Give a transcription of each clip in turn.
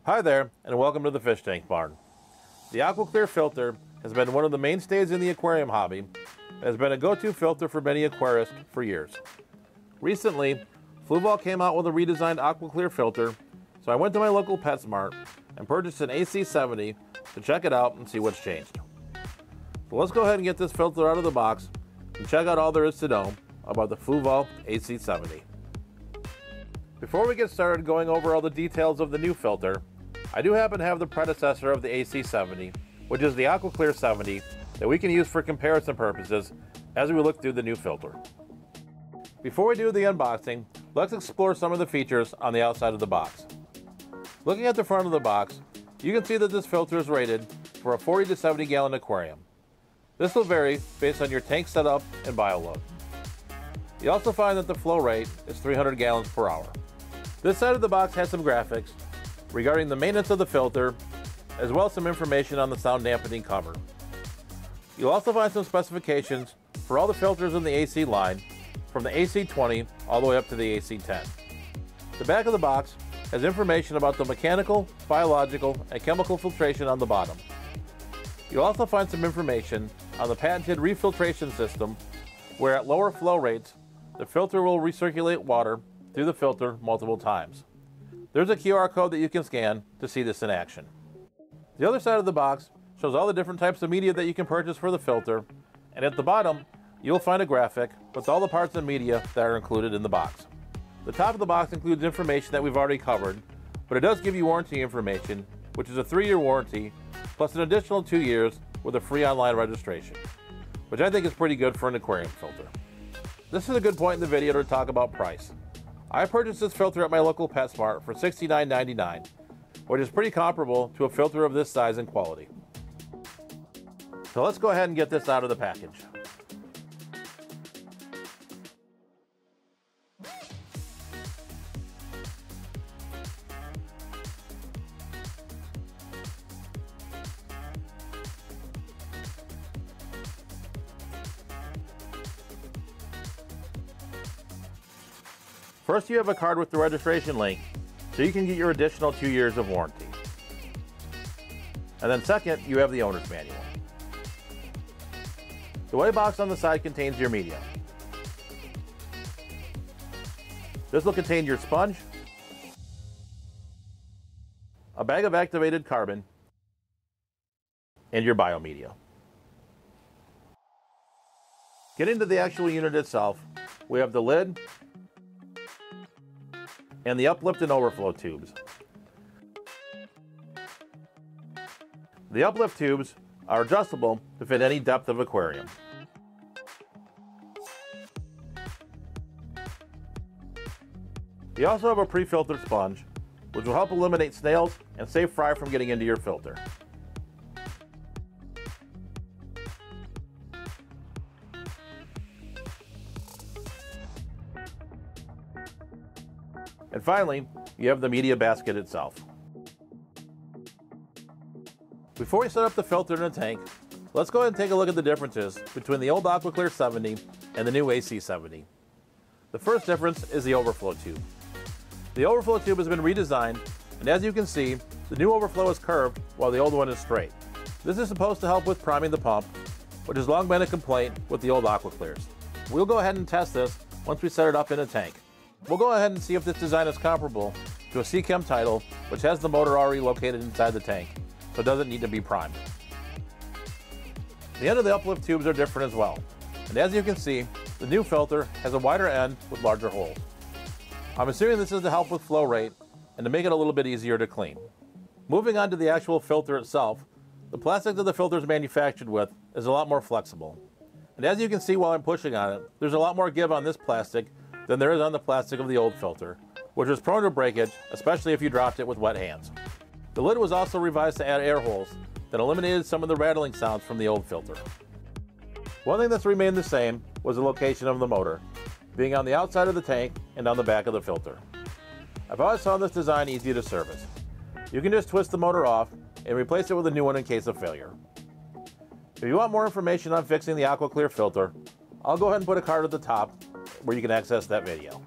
Hi there, and welcome to the Fish Tank Barn. The Aquaclear filter has been one of the mainstays in the aquarium hobby and has been a go-to filter for many aquarists for years. Recently, Fluval came out with a redesigned Aquaclear filter, so I went to my local PetSmart and purchased an AC70 to check it out and see what's changed. So let's go ahead and get this filter out of the box and check out all there is to know about the Fluval AC70. Before we get started going over all the details of the new filter, I do happen to have the predecessor of the AC70, which is the Aquaclear 70, that we can use for comparison purposes as we look through the new filter. Before we do the unboxing, let's explore some of the features on the outside of the box. Looking at the front of the box, you can see that this filter is rated for a 40 to 70 gallon aquarium. This will vary based on your tank setup and bioload. You also find that the flow rate is 300 gallons per hour. This side of the box has some graphics regarding the maintenance of the filter, as well as some information on the sound dampening cover. You'll also find some specifications for all the filters in the AC line, from the AC20 all the way up to the AC10. The back of the box has information about the mechanical, biological, and chemical filtration on the bottom. You'll also find some information on the patented refiltration system, where at lower flow rates, the filter will recirculate water through the filter multiple times. There's a QR code that you can scan to see this in action. The other side of the box shows all the different types of media that you can purchase for the filter, and at the bottom, you'll find a graphic with all the parts and media that are included in the box. The top of the box includes information that we've already covered, but it does give you warranty information, which is a 3-year warranty, plus an additional 2 years with a free online registration, which I think is pretty good for an aquarium filter. This is a good point in the video to talk about price. I purchased this filter at my local PetSmart for $69.99, which is pretty comparable to a filter of this size and quality. So let's go ahead and get this out of the package. First, you have a card with the registration link, so you can get your additional 2 years of warranty. And then second, you have the owner's manual. The white box on the side contains your media. This will contain your sponge, a bag of activated carbon, and your biomedia. Getting to the actual unit itself, we have the lid and the uplift and overflow tubes. The uplift tubes are adjustable to fit any depth of aquarium. You also have a pre-filtered sponge, which will help eliminate snails and save fry from getting into your filter. And finally, you have the media basket itself. Before we set up the filter in the tank, let's go ahead and take a look at the differences between the old Aquaclear 70 and the new AC70. The first difference is the overflow tube. The overflow tube has been redesigned, and as you can see, the new overflow is curved while the old one is straight. This is supposed to help with priming the pump, which has long been a complaint with the old Aquaclears. We'll go ahead and test this once we set it up in a tank. We'll go ahead and see if this design is comparable to a Seachem Tidal, which has the motor already located inside the tank, so it doesn't need to be primed. The end of the uplift tubes are different as well, and as you can see, the new filter has a wider end with larger holes. I'm assuming this is to help with flow rate and to make it a little bit easier to clean. Moving on to the actual filter itself, the plastic that the filter is manufactured with is a lot more flexible. And as you can see while I'm pushing on it, there's a lot more give on this plastic than there is on the plastic of the old filter, which is prone to breakage, especially if you dropped it with wet hands. The lid was also revised to add air holes that eliminated some of the rattling sounds from the old filter. One thing that's remained the same was the location of the motor, being on the outside of the tank and on the back of the filter. I've always found this design easy to service. You can just twist the motor off and replace it with a new one in case of failure. If you want more information on fixing the Aquaclear filter, I'll go ahead and put a card at the top where you can access that video.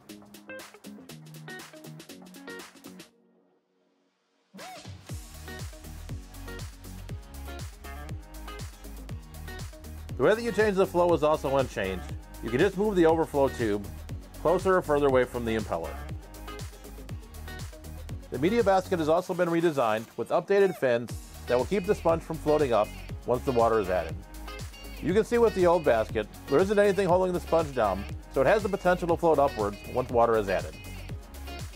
The way that you change the flow is also unchanged. You can just move the overflow tube closer or further away from the impeller. The media basket has also been redesigned with updated fins that will keep the sponge from floating up once the water is added. You can see with the old basket, there isn't anything holding the sponge down, so it has the potential to float upwards once water is added.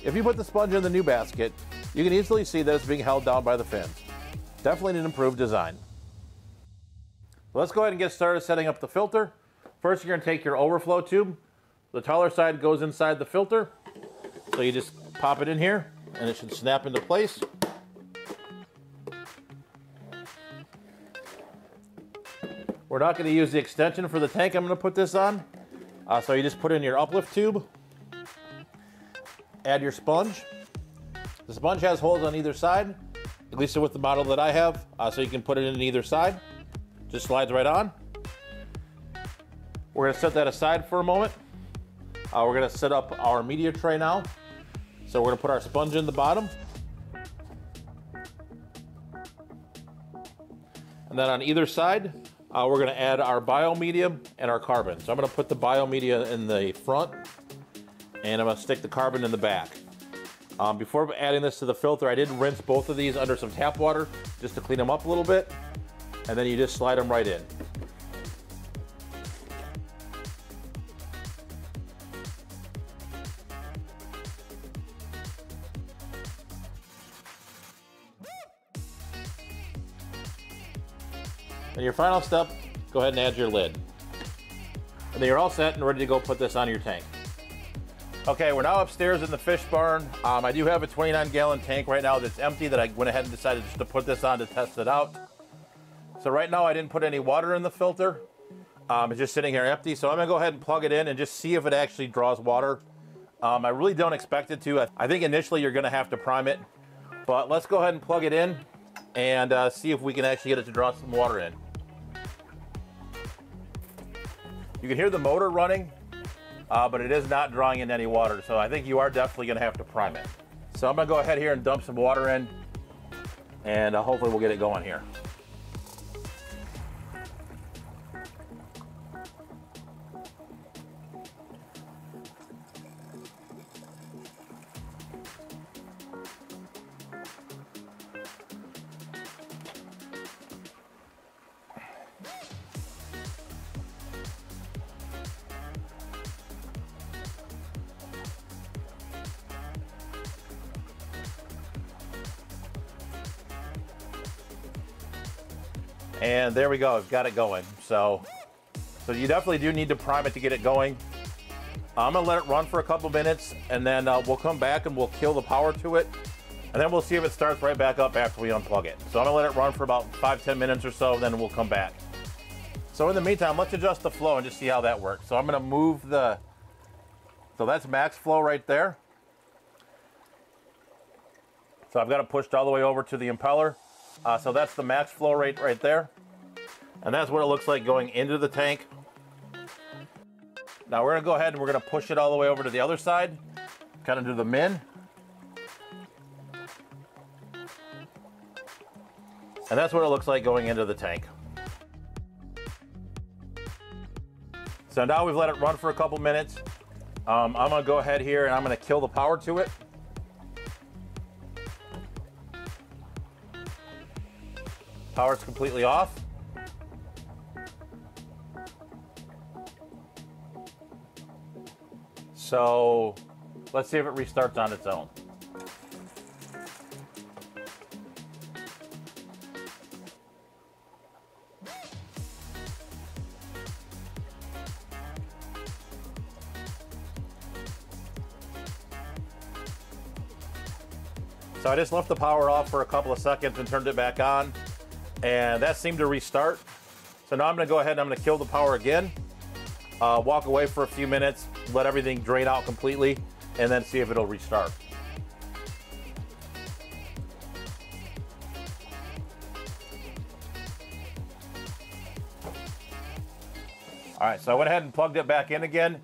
If you put the sponge in the new basket, you can easily see that it's being held down by the fins. Definitely an improved design. Let's go ahead and get started setting up the filter. First, you're going to take your overflow tube. The taller side goes inside the filter. So you just pop it in here and it should snap into place. We're not going to use the extension for the tank I'm going to put this on. So you just put in your uplift tube. Add your sponge. The sponge has holes on either side, at least with the model that I have, so you can put it in either side. Just slides right on. We're going to set that aside for a moment. We're going to set up our media tray now. So we're going to put our sponge in the bottom. And then on either side, we're going to add our biomedium and our carbon. So I'm going to put the biomedia in the front, and I'm going to stick the carbon in the back. Before adding this to the filter, I did rinse both of these under some tap water just to clean them up a little bit. And then you just slide them right in. And your final step, go ahead and add your lid. And then you're all set and ready to go put this on your tank. Okay, we're now upstairs in the fish barn. I do have a 29-gallon tank right now that's empty that I went ahead and decided just to put this on to test it out. So right now I didn't put any water in the filter. It's just sitting here empty. So I'm gonna go ahead and plug it in and just see if it actually draws water. I really don't expect it to. I think initially you're gonna have to prime it, but let's go ahead and plug it in and see if we can actually get it to draw some water in. You can hear the motor running, but it is not drawing in any water. So I think you are definitely gonna have to prime it. So I'm gonna go ahead here and dump some water in, and hopefully we'll get it going here. And there we go, I've got it going. So you definitely do need to prime it to get it going. I'm gonna let it run for a couple minutes, and then we'll come back and we'll kill the power to it. And then we'll see if it starts right back up after we unplug it. So I'm gonna let it run for about 5-10 minutes or so, then we'll come back. So in the meantime, let's adjust the flow and just see how that works. So I'm gonna move so that's max flow right there. So I've got it pushed all the way over to the impeller. So that's the max flow rate right there. And that's what it looks like going into the tank. Now we're gonna go ahead and we're gonna push it all the way over to the other side, kind of do the min. And that's what it looks like going into the tank. So now we've let it run for a couple minutes. I'm gonna go ahead here and I'm gonna kill the power to it. Power's completely off. So let's see if it restarts on its own. So I just left the power off for a couple of seconds and turned it back on, and that seemed to restart. So now I'm gonna go ahead and I'm gonna kill the power again, walk away for a few minutes, let everything drain out completely, and then see if it'll restart. All right, so I went ahead and plugged it back in again,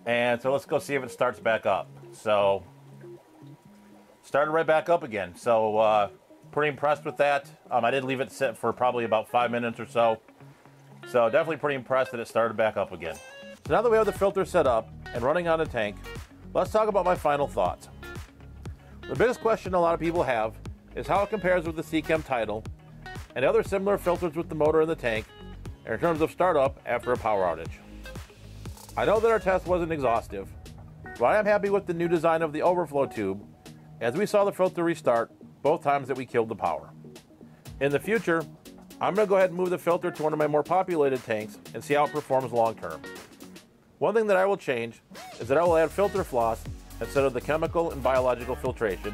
and so let's go see if it starts back up. So started right back up again. So Pretty impressed with that. I did leave it sit for probably about 5 minutes or so. So definitely pretty impressed that it started back up again. So now that we have the filter set up and running on the tank, let's talk about my final thoughts. The biggest question a lot of people have is how it compares with the Seachem Tidal and other similar filters with the motor in the tank in terms of startup after a power outage. I know that our test wasn't exhaustive, but I am happy with the new design of the overflow tube, as we saw the filter restart both times that we killed the power. In the future, I'm going to go ahead and move the filter to one of my more populated tanks and see how it performs long term. One thing that I will change is that I will add filter floss instead of the chemical and biological filtration,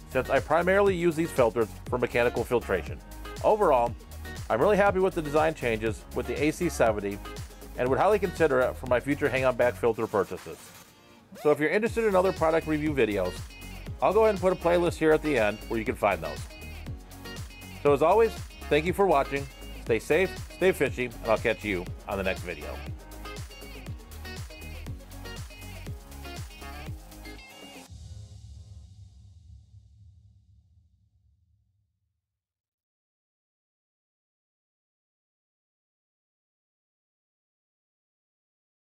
since I primarily use these filters for mechanical filtration. Overall, I'm really happy with the design changes with the AC70 and would highly consider it for my future hang-on-back filter purchases. So if you're interested in other product review videos, I'll go ahead and put a playlist here at the end where you can find those. So as always, thank you for watching, stay safe, stay fishy, and I'll catch you on the next video.